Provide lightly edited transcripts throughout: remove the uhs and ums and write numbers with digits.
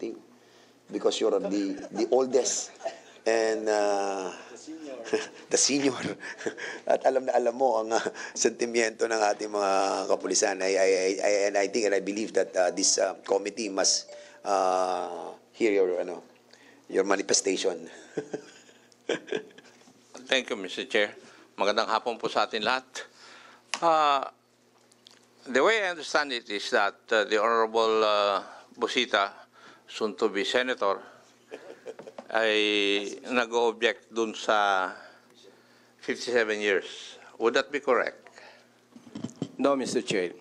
something because you're the oldest and the senior. At alam na alam mo ang sentimiento ng ating mga kapulisan. And I think and I believe that this committee must hear your manifestation. Thank you, Mr. Chair. Magandang hapon po sa atin lahat. The way I understand it is that the Honorable Busita, soon to be Senator, ay nag-object dun sa 57 years. Would that be correct? No, Mr. Chair.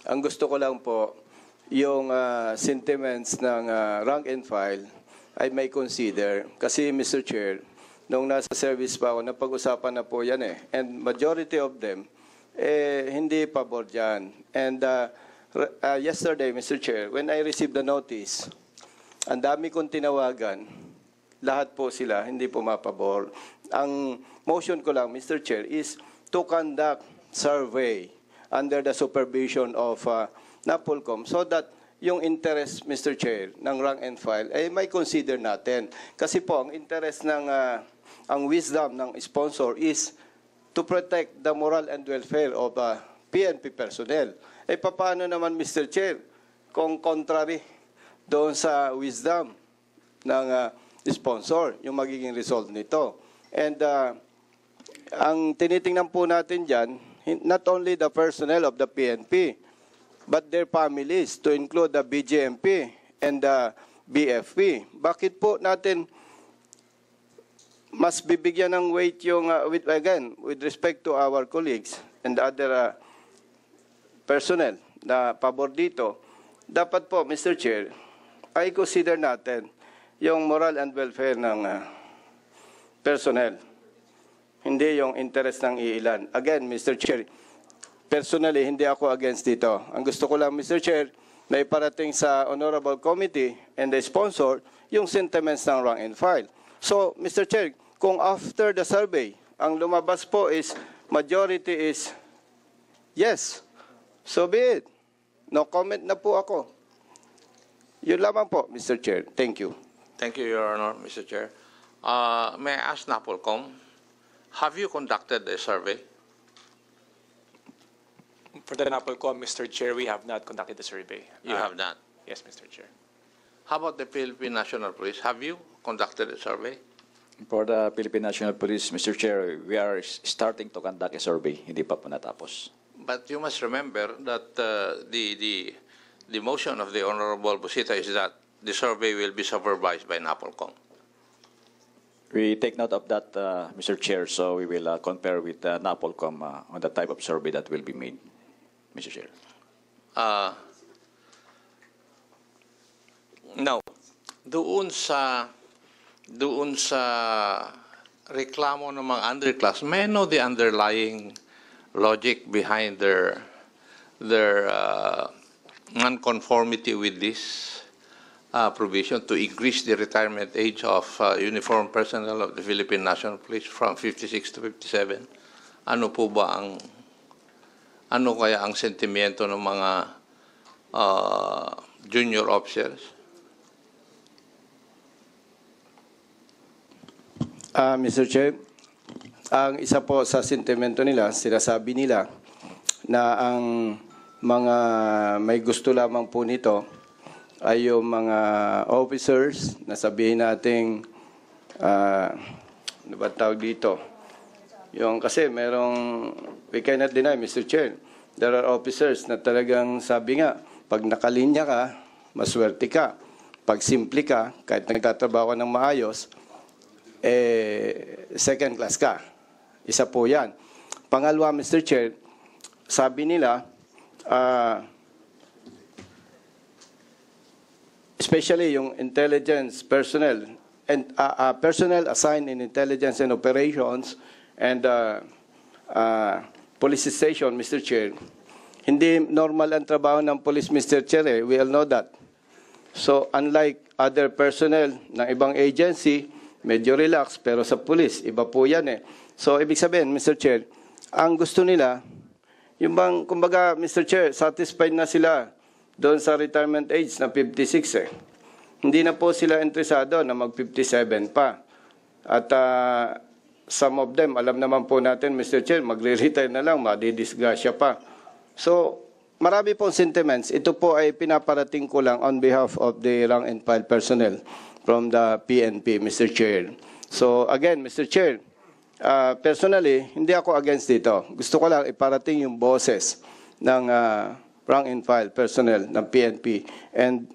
Ang gusto ko lang po, yung sentiments ng rank and file ay may consider. Kasi, Mr. Chair, nung nasa service pa ako, napag-usapan na po yan eh. And majority of them, hindi pabor dyan. And yesterday, Mr. Chair, when I received the notice, ang dami kong tinawagan, lahat po sila, hindi po mapabor. Ang motion ko lang, Mr. Chair, is to conduct survey under the supervision of NAPOLCOM so that yung interest, Mr. Chair, ng rank and file, ay may consider natin. Kasi po, ang interest ng, ang wisdom ng sponsor is to protect the moral and welfare of PNP personnel. Paano naman, Mr. Chair, kung contrary doon sa wisdom ng sponsor, yung magiging result nito. And ang tinitingnan po natin dyan, not only the personnel of the PNP, but their families, to include the BJMP and the BFP. Bakit po natin mas bibigyan ng weight yung, with respect to our colleagues and other personnel na pabor dito, dapat po, Mr. Chair, ay consider natin yung moral and welfare ng personnel, hindi yung interest ng iilan. Again, Mr. Chair, personally, hindi ako against dito. Ang gusto ko lang, Mr. Chair, na iparating sa Honorable Committee and the sponsor yung sentiments ng rank and file. So, Mr. Chair, kung after the survey, ang lumabas po is, majority is yes, so be it. No comment na po ako. Yun lamang po, Mr. Chair. Thank you. Thank you, Your Honor, Mr. Chair. May I ask NAPOLCOM, have you conducted a survey? For the NAPOLCOM, Mr. Chair, we have not conducted the survey. You have not. Yes, Mr. Chair. How about the Philippine National Police? Have you conducted a survey? For the Philippine National Police, Mr. Chair, we are starting to conduct a survey. Hindi pa po natapos. But you must remember that the motion of the Honorable Busita is that the survey will be supervised by NAPOLCOM. We take note of that, Mr. Chair, so we will compare with NAPOLCOM on the type of survey that will be made, Mr. Chair. Now, doon sa reklamo ng mga underclass, may know the underlying logic behind their nonconformity with this provision to increase the retirement age of uniformed personnel of the Philippine National Police from 56 to 57. Ano po ba ano kaya ang sentimiento ng mga junior officers? Mr. Chair, ang isa po sa sentimento nila, sinasabi nila na ang mga may gusto lamang po nito ay yung mga officers na sabihin nating ano ba tawag dito? Yung kasi merong, we cannot deny, Mr. Chair, there are officers na talagang sabi nga, pag nakalinya ka, maswerte ka. Pag simple ka, kahit nagtatrabaho ng maayos, second class ka. Isa po yan. Pangalawa, Mr. Chair, sabi nila, especially yung intelligence personnel and personnel assigned in intelligence and operations and police station, Mr. Chair, hindi normal ang trabaho ng police, Mr. Chair. We all know that. So, unlike other personnel ng ibang agency, medyo relax, pero sa police, iba po yan eh. So, ibig sabihin, Mr. Chair, ang gusto nila, yung bang, kumbaga, Mr. Chair, satisfied na sila doon sa retirement age na 56 eh. Hindi na po sila interesado na mag-57 pa. At some of them, alam naman po natin, Mr. Chair, magre-retire na lang, madidisgrasya pa. So, marami pong sentiments. Ito po ay pinaparating ko lang on behalf of the rank and file personnel from the PNP, Mr. Chair. So, again, Mr. Chair, personally, hindi ako against dito. Gusto ko lang iparating yung boses ng rank and file personnel ng PNP. And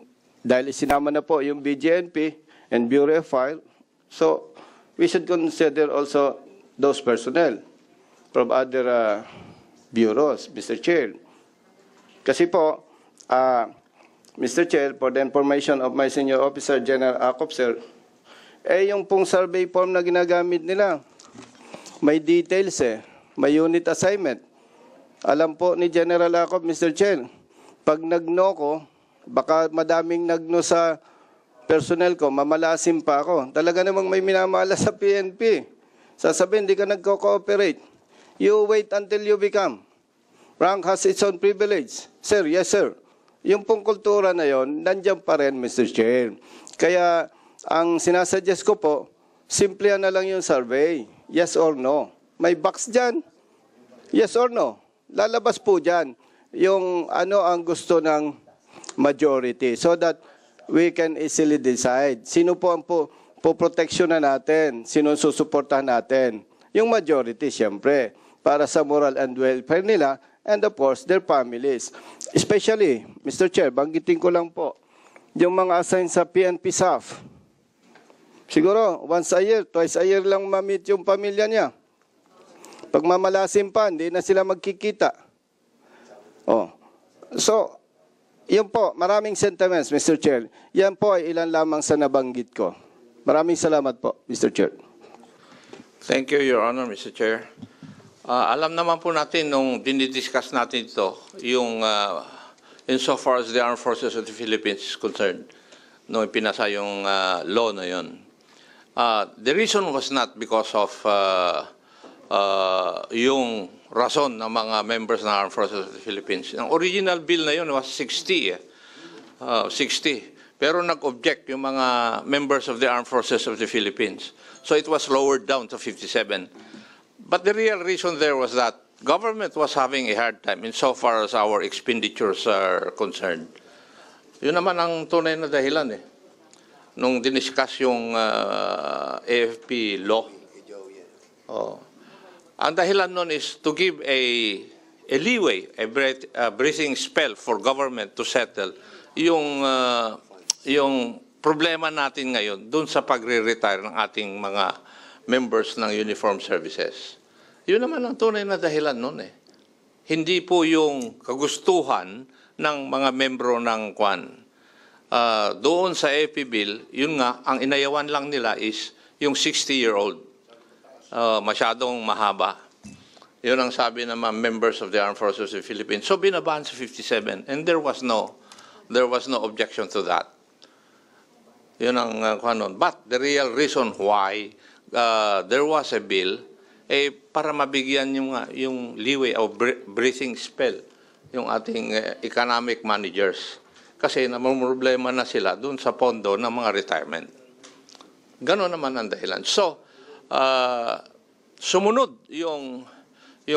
dahil isinama na po yung BGNP and Bureau of Fire, so we should consider also those personnel from other bureaus, Mr. Chair. Kasi po, Mr. Chair, for the information of my senior officer, General Acop, sir, yung pong survey form na ginagamit nila, may details may unit assignment. Alam po ni General Acop, Mr. Chair, pag nag-no ko, baka madaming nag-no sa personnel ko, mamalasim pa ako. Talaga namang may minamala sa PNP. Sasabihin, hindi ka nagko-cooperate. You wait until you become. Rank has its own privilege. Sir, yes sir. Yung pong kultura na yon, nandiyan pa rin, Mr. Chair. Kaya, ang sinasuggest ko po, simple na lang yung survey. Yes or no. May box dyan. Yes or no. Lalabas po dyan yung ano ang gusto ng majority so that we can easily decide. Sino po ang poproteksyon na natin? Sino susuportahan natin? Yung majority, siyempre, para sa moral and welfare nila and of course, their families. Especially, Mr. Chair, banggitin ko lang po, yung mga assigned sa PNP SAF. Siguro, once a year, twice a year lang ma-meet yung pamilya niya. Pag mamalasim pa, hindi na sila magkikita. So, yun po, maraming sentiments, Mr. Chair. Yan po ay ilan lamang sa nabanggit ko. Maraming salamat po, Mr. Chair. Thank you, Your Honor, Mr. Chair. Alam naman po natin nung dinidiscuss natin ito, yung insofar as the Armed Forces of the Philippines is concerned, nung pinasa yung law na yun. The reason was not because of yung rason ng mga members ng Armed Forces of the Philippines. Ang original bill na yun was 60. 60. Pero nag-object yung mga members of the Armed Forces of the Philippines. So it was lowered down to 57. But the real reason there was that government was having a hard time insofar as our expenditures are concerned. Yun naman ang tunay na dahilan nung diniscuss yung AFP law. Ang dahilan nun is to give a leeway, a breathing spell for government to settle yung problema natin ngayon dun sa pagre-retire ng ating mga members ng uniformed services. Yun naman ang tunay na dahilan nun Hindi po yung kagustuhan ng mga membro ng Kwan. Doon sa AFP bill, yun nga, ang inayawan lang nila is yung 60-year-old. Masyadong mahaba. Yun ang sabi ng mga members of the Armed Forces of the Philippines. So binabaan sa 57 and there was no objection to that. Yun ang kanon. But the real reason why there was a bill para mabigyan yung leeway o breathing spell yung ating economic managers. Kasi namumroblema na sila dun sa pondo ng mga retirement. Ganon naman ang dahilan. So, sumunod yung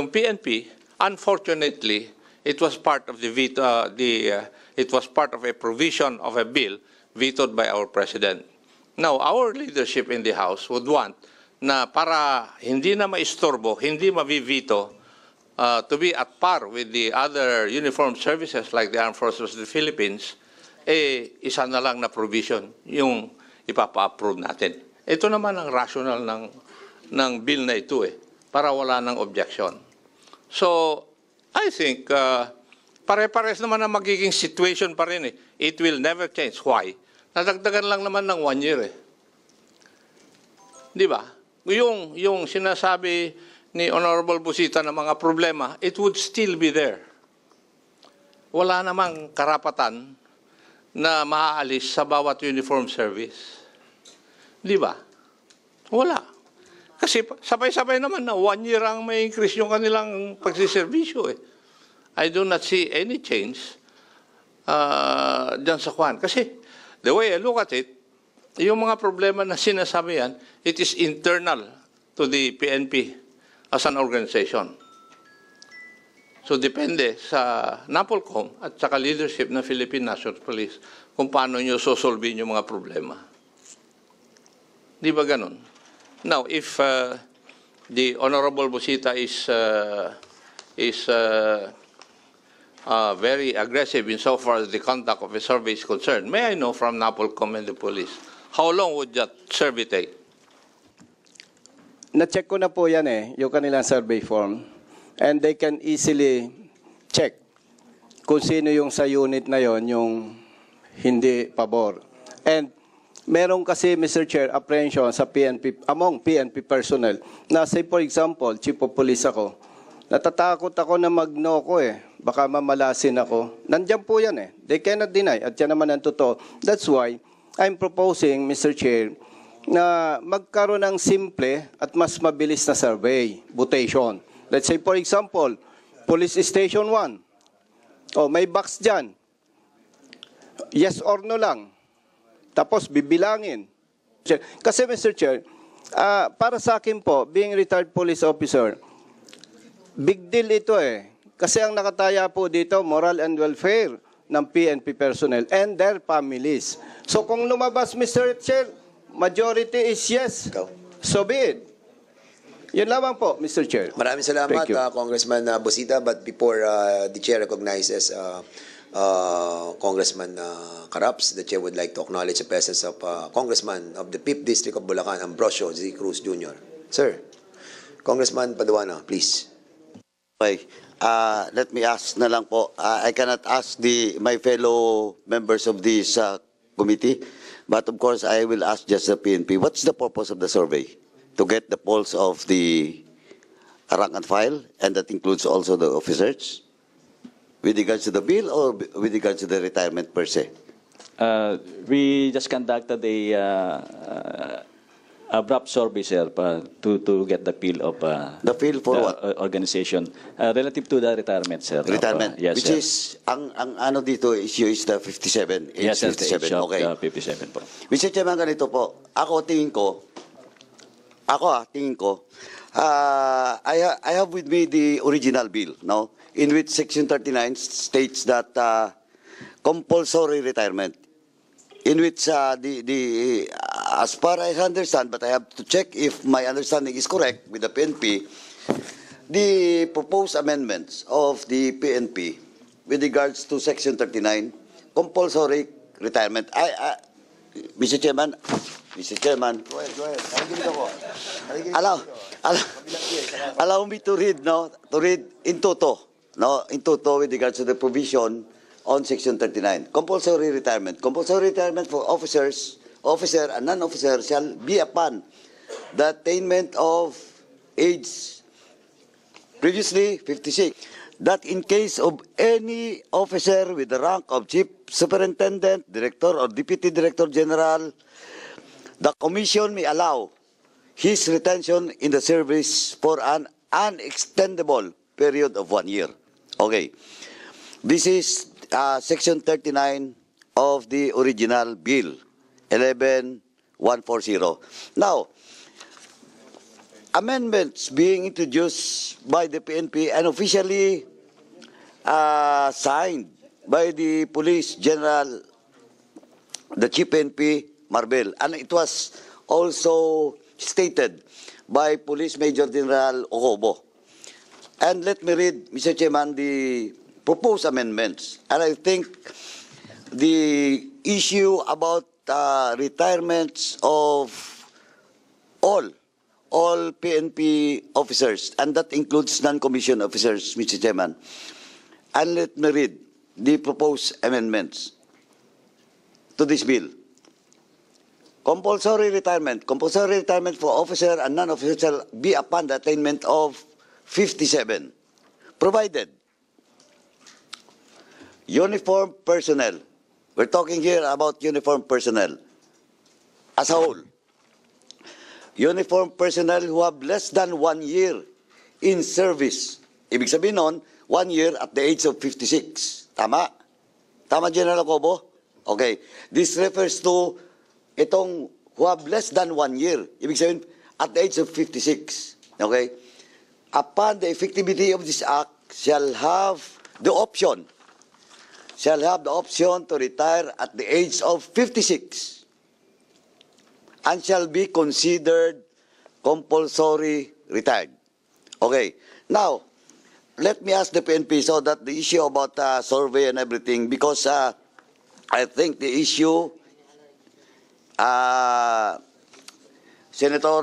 PNP. Unfortunately, it was part of it was part of a provision of a bill vetoed by our president. Now, our leadership in the House would want na para hindi na maistorbo, hindi mabivito, to be at par with the other uniformed services like the Armed Forces of the Philippines, isa na lang na provision yung ipapa-approve natin. Ito naman ang rational ng bill na ito para wala ng objection. So, I think, pare-pares naman ang magiging situation pa rin It will never change. Why? Nadagdagan lang naman ng 1 year Di ba? Yung sinasabi ni Honorable Busita na mga problema, it would still be there. Wala namang karapatan na maaalis sa bawat uniform service. Di ba? Wala. Kasi sabay-sabay naman na 1 year ang may increase yung kanilang pagsiservisyo I do not see any change dyan sa Kwan. Kasi the way I look at it, yung mga problema na sinasabi yan, it is internal to the PNP as an organization. So depende sa NAPOLCOM at saka leadership ng Philippine National Police kung paano nyo sosolvin yung mga problema. Di ba ganun? Now, if the Honorable Busita is very aggressive insofar as the conduct of a survey is concerned, may I know from NAPOLCOM and the police, how long would that survey take? Na-check ko na po yan yung kanilang survey form. And they can easily check kung sino yung sa unit na yon yung hindi pabor. And meron kasi, Mr. Chair, apprehension sa PNP, among PNP personnel, na say for example, chief of police ako, natatakot ako na mag-no ko baka mamalasin ako. Nandiyan po yan They cannot deny. At yan naman ang totoo. That's why I'm proposing, Mr. Chair, na magkaroon ng simple at mas mabilis na survey, mutation. Let's say, for example, Police Station 1. May box dyan. Yes or no lang. Tapos, bibilangin. Kasi, Mr. Chair, para sa akin po, being retired police officer, big deal ito Kasi ang nakataya po dito, moral and welfare ng PNP personnel and their families. So, kung lumabas, Mr. Chair, majority is yes. Ikaw. So be it. Yun lamang po, Mr. Chair. Maraming salamat, Thank you. Congressman Busita. But before the chair recognizes Congressman Caraps, the chair would like to acknowledge the presence of Congressman of the 5th District of Bulacan, Ambrosio Z. Cruz Jr. Sir, Congressman Paduano, please. Okay. Let me ask na lang po. I cannot ask my fellow members of this committee, but of course I will ask just the PNP. What's the purpose of the survey? To get the pulse of the rank and file, and that includes also the officers, with regards to the bill or with regards to the retirement per se? We just conducted a BRAP survey, sir, to get the feel of The feel for the what? organization relative to the retirement, sir. Retirement, Yes, which sir. is ang ano dito issue is the 57, age Yes, sir, the 57. age of, Okay. 57 po. Mr. Chairman, ganito po. Tingin ko, I have with me the original bill, no? In which Section 39 states that compulsory retirement, in which as far as I understand, but I have to check if my understanding is correct with the PNP, the proposed amendments of the PNP with regards to Section 39, compulsory retirement. Mr. Chairman, Go ahead. allow me to read, in toto, with regards to the provision on Section 39. Compulsory retirement. Compulsory retirement for officer and non-officer shall be upon the attainment of age previously 56. That in case of any officer with the rank of Chief Superintendent, Director, or Deputy Director General, the Commission may allow his retention in the service for an unextendable period of 1 year. Okay. This is Section 39 of the original bill, 11140. Now, amendments being introduced by the PNP and officially signed by the Police General, the Chief PNP, Marbel. And it was also stated by Police Major General Ocobo. And let me read, Mr. Chairman, the proposed amendments. And I think the issue about retirements of all PNP officers, and that includes non-commissioned officers, Mr. Chairman. And let me read the proposed amendments to this bill. Compulsory retirement for officer and non-officer shall be upon the attainment of 57, provided uniform personnel, we're talking here about uniform personnel as a whole, uniform personnel who have less than 1 year in service. Ibig sabihin nun, 1 year at the age of 56. Tama? Tama, General Ocobo? Okay. This refers to itong who have less than 1 year. Ibig sabihin, at the age of 56. Okay? Upon the effectivity of this act, shall have the option to retire at the age of 56 and shall be considered compulsory retired. Okay. Now, let me ask the PNP so that the issue about survey and everything, because I think the issue, Senator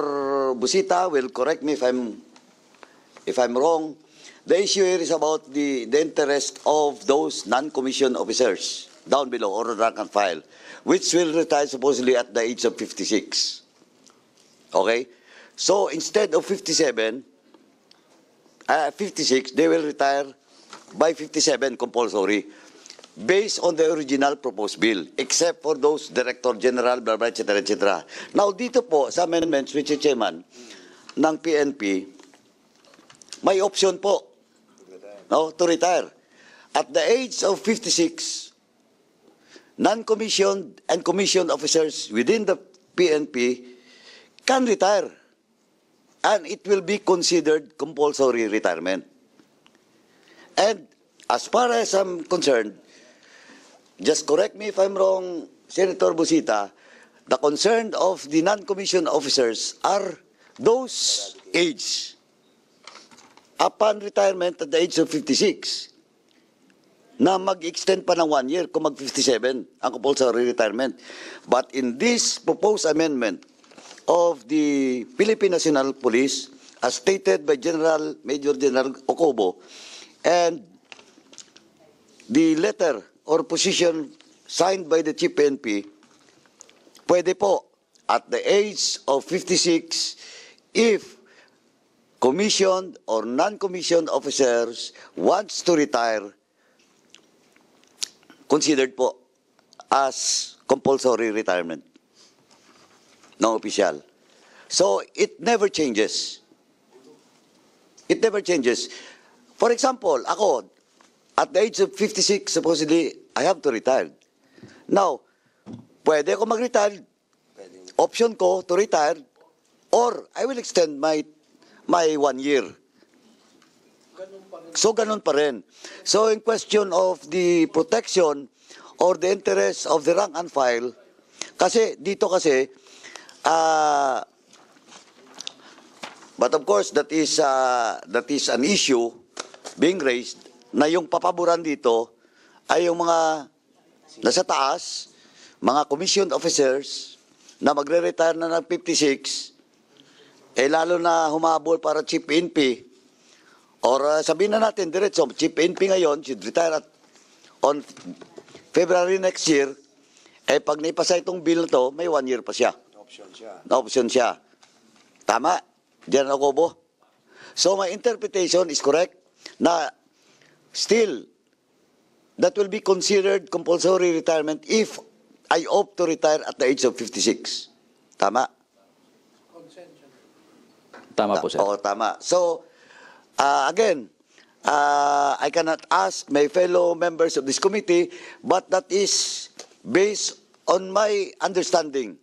Busita will correct me if I'm wrong. The issue here is about the interest of those non-commissioned officers down below, or rank and file, which will retire supposedly at the age of 56. Okay? So instead of 56, they will retire by 57 compulsory, based on the original proposed bill, except for those Director General, blah, blah, etc., etc. Now, dito po, sa amendments, Mr. Chairman, ng PNP, may option po, no, to retire. At the age of 56, non-commissioned and commissioned officers within the PNP can retire, and it will be considered compulsory retirement. And as far as I'm concerned, just correct me if I'm wrong, Senator Busita, the concern of the non-commissioned officers are those aged upon retirement at the age of 56 na mag-extend pa ng 1 year kung mag-57 ang compulsory retirement. But in this proposed amendment of the Philippine National Police, as stated by Major General Ocobo, and the letter or position signed by the Chief PNP, pwede po at the age of 56 if commissioned or non-commissioned officers wants to retire, considered po as compulsory retirement. No official. So it never changes. It never changes. For example, ako, at the age of 56, supposedly, I have to retire. Now, pwede ako mag-retire. Option ko to retire, or I will extend my 1 year. So, ganun pa rin. So, in question of the protection or the interest of the rank and file, kasi, dito kasi, but of course, that is an issue being raised na yung papaboran dito ay yung mga nasa taas, mga commissioned officers na magre-retire na ng 56, lalo na humabol para Chief PNP, or sabihin na natin diretso, Chief PNP ngayon should retire on February next year, pag naipasa itong bill na to, may 1 year pa siya. Na-option siya. Tama? General Ocobo? So my interpretation is correct na still, that will be considered compulsory retirement if I opt to retire at the age of 56. Tama? Tama po, sir. Oo, tama. So, again, I cannot ask my fellow members of this committee, but that is based on my understanding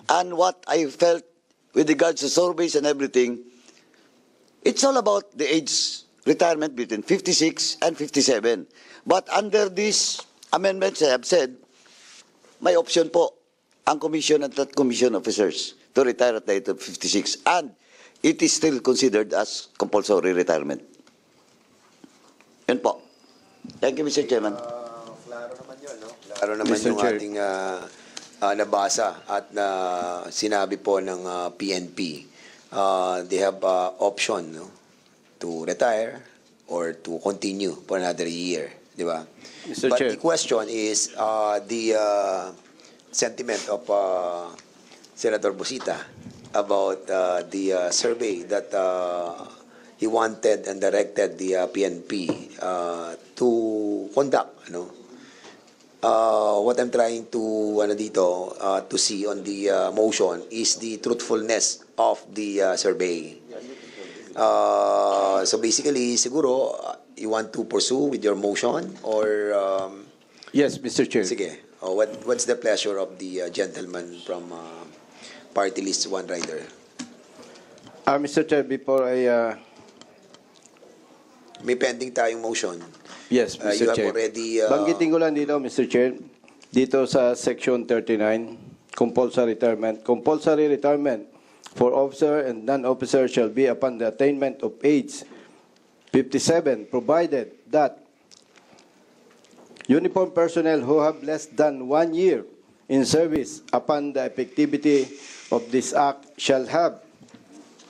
and what I felt with regards to surveys and everything. It's all about the age retirement between 56 and 57. But under these amendments, I have said, may option po ang commission and non-commission officers to retire at the age of 56. And it is still considered as compulsory retirement. Yun po. Thank you, Mr. Chairman. Klaro naman yun, no? Klaro naman Mr. yung Chair. ating nabasa at sinabi po ng PNP. They have option, no, to retire or to continue for another year, di ba? Mr. But Chair. the question is the sentiment of Senator Busita about the survey that he wanted and directed the PNP to conduct. What I'm trying to to see on the motion is the truthfulness of the survey. So basically, siguro you want to pursue with your motion, or Yes, Mr. Chair. Sige. What's the pleasure of the gentleman from Party List One Rider? Mr. Chair, before I... May pending tayong motion. Yes, Mr. You have Chair. already... Banggitin ko lang dito, Mr. Chair, dito sa Section 39, compulsory retirement for officer and non-officer shall be upon the attainment of age 57, provided that uniformed personnel who have less than 1 year in service upon the effectivity of this act shall have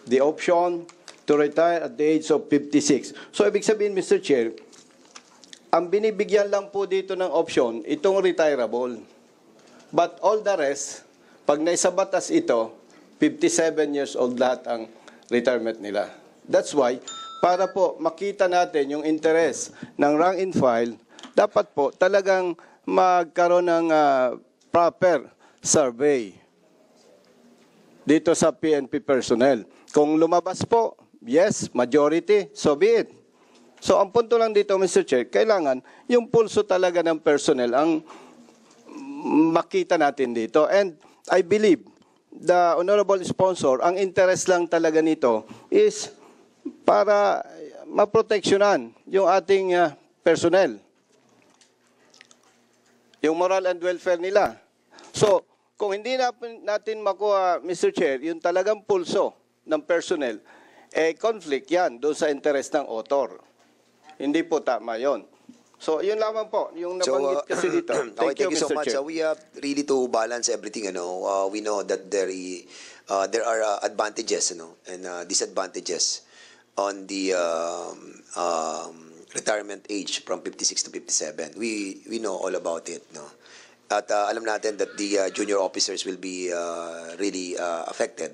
the option to retire at the age of 56. So, ibig sabihin, Mr. Chair, ang binibigyan lang po dito ng option, itong retirable. But all the rest, pag naisabatas ito, 57 years old lahat ang retirement nila. That's why, para po makita natin yung interest ng rank and file, dapat po talagang magkaroon ng proper survey dito sa PNP personnel. Kung lumabas po, yes, majority, so be it. So ang punto lang dito, Mr. Chair, kailangan yung pulso talaga ng personnel ang makita natin dito. And I believe the honorable sponsor, ang interest lang talaga nito is para maproteksyonan yung ating personnel. Yung moral and welfare nila. So, kung hindi natin makuha, Mr. Chair, yung talagang pulso ng personnel, conflict yan doon sa interest ng author. Hindi po tama yon. So, yun lamang po, yung nabanggit kasi dito. Thank you so Mr. much. Chair. We have really to balance everything. We know that there are advantages, and disadvantages on the retirement age from 56 to 57. We know all about it. At alam natin that the junior officers will be really affected.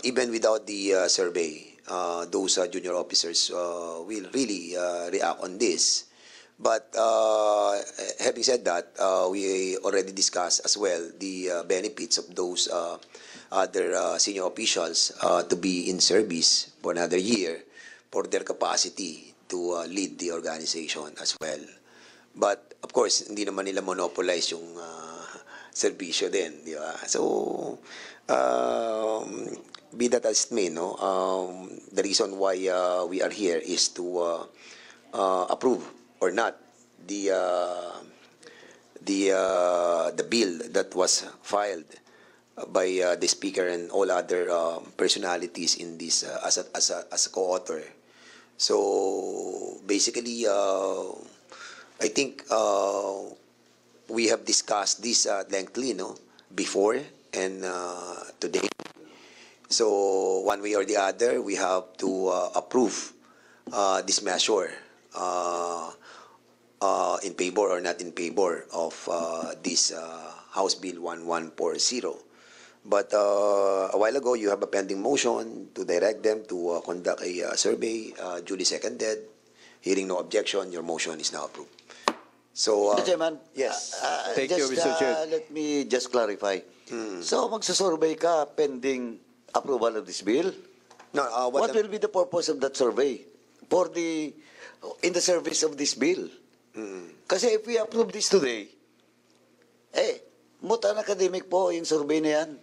Even without the survey, those junior officers will really react on this. But having said that, we already discussed as well the benefits of those other senior officials to be in service for another year for their capacity to lead the organization as well. But of course, hindi naman nila monopolize yung serbisyo din, di ba? So, be that as it may, the reason why we are here is to approve or not the bill that was filed by the speaker and all other personalities in this as a co-author. So basically, I think we have discussed this lengthily, before and today. So one way or the other, we have to approve this measure in favor or not in favor of this House Bill 1140. But a while ago, you have a pending motion to direct them to conduct a survey, duly seconded. Hearing no objection, your motion is now approved. So, Mr. Chairman, yes. Thank you, Mr. Chair. Let me just clarify. So, magsasurvey ka pending approval of this bill? No, What will be the purpose of that survey in the service of this bill? Kasi if we approve this today, mutan academic po yung survey na yan.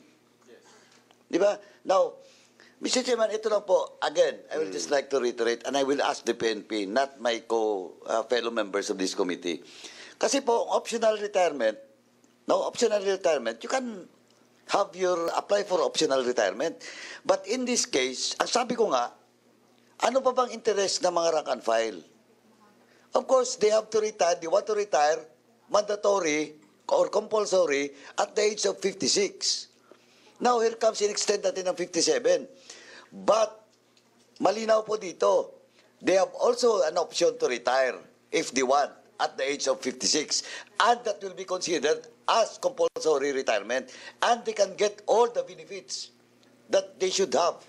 Di ba? Now, Mr. Chairman, ito lang po, again, I will just like to reiterate, and I will ask the PNP, not my fellow members of this committee. Kasi po, optional retirement, you can apply for optional retirement. But in this case, ang sabi ko nga, ano pa bang interest ng mga rank and file? Of course, they have to retire, they want to retire, mandatory or compulsory at the age of 56. Now, here comes in-extend natin ng 57. But, malinaw po dito, they have also an option to retire if they want at the age of 56. And that will be considered as compulsory retirement. And they can get all the benefits that they should have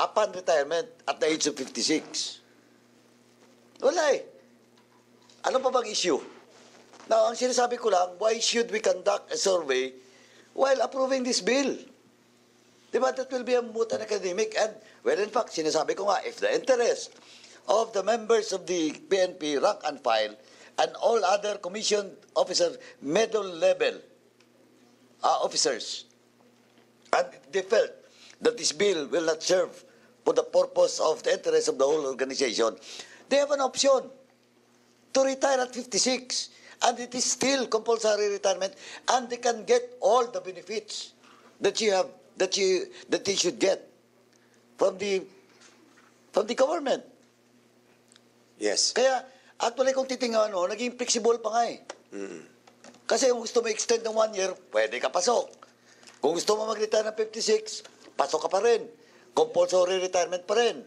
upon retirement at the age of 56. Wala eh. Ano pa bang issue? Now, ang sinasabi ko lang, why should we conduct a survey while approving this bill? Diba, that will be a moot and academic. And, well, in fact, sinasabi ko nga, if the interest of the members of the PNP rank and file and all other commissioned officers, middle level officers, and they felt that this bill will not serve for the purpose of the interest of the whole organization, they have an option to retire at 56, and it is still compulsory retirement, and they can get all the benefits that they should get from the government. Yes. Kaya, actually, kung titingnan mo, naging flexible pa nga eh. Kasi kung gusto mo extend ng 1 year, pwede ka pasok. Kung gusto mo mag-retire ng 56, pasok ka pa rin. Compulsory retirement pa rin.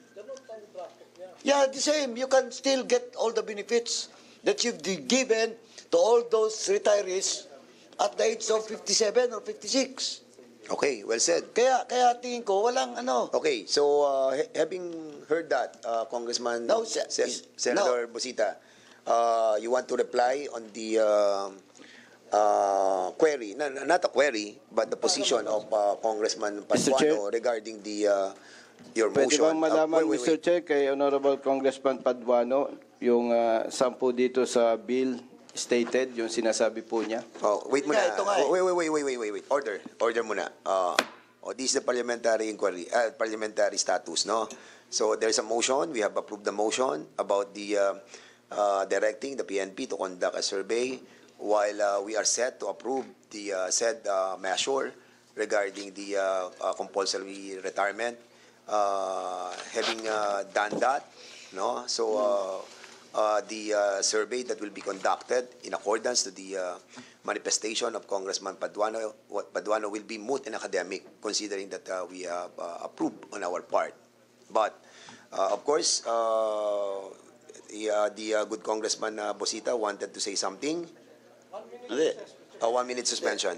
Yeah, the same. You can still get all the benefits that you've given to all those retirees at the age of 57 or 56. Okay, well said. Kaya tingin ko, walang ano. Okay, so having heard that, Congressman No, Senator Busita, you want to reply on the query, not a query, but the position of Congressman Mr. Chair? Paduano regarding the your Pwede motion. bang malaman, Wait. Mr. Chair, kay Honorable Congressman Paduano, yung 10 dito sa bill stated, yung sinasabi po niya? Oh, wait muna. Ito nga eh. Wait. Order muna. This is the parliamentary inquiry, parliamentary status, no? So there's a motion. We have approved the motion about the directing the PNP to conduct a survey, while we are set to approve the said measure regarding the compulsory retirement. Having done that, no? So the survey that will be conducted in accordance to the manifestation of Congressman Paduano will be moot and academic, considering that we have approved on our part. But of course, the good Congressman Busita wanted to say something. Hindi. A 1 minute suspension.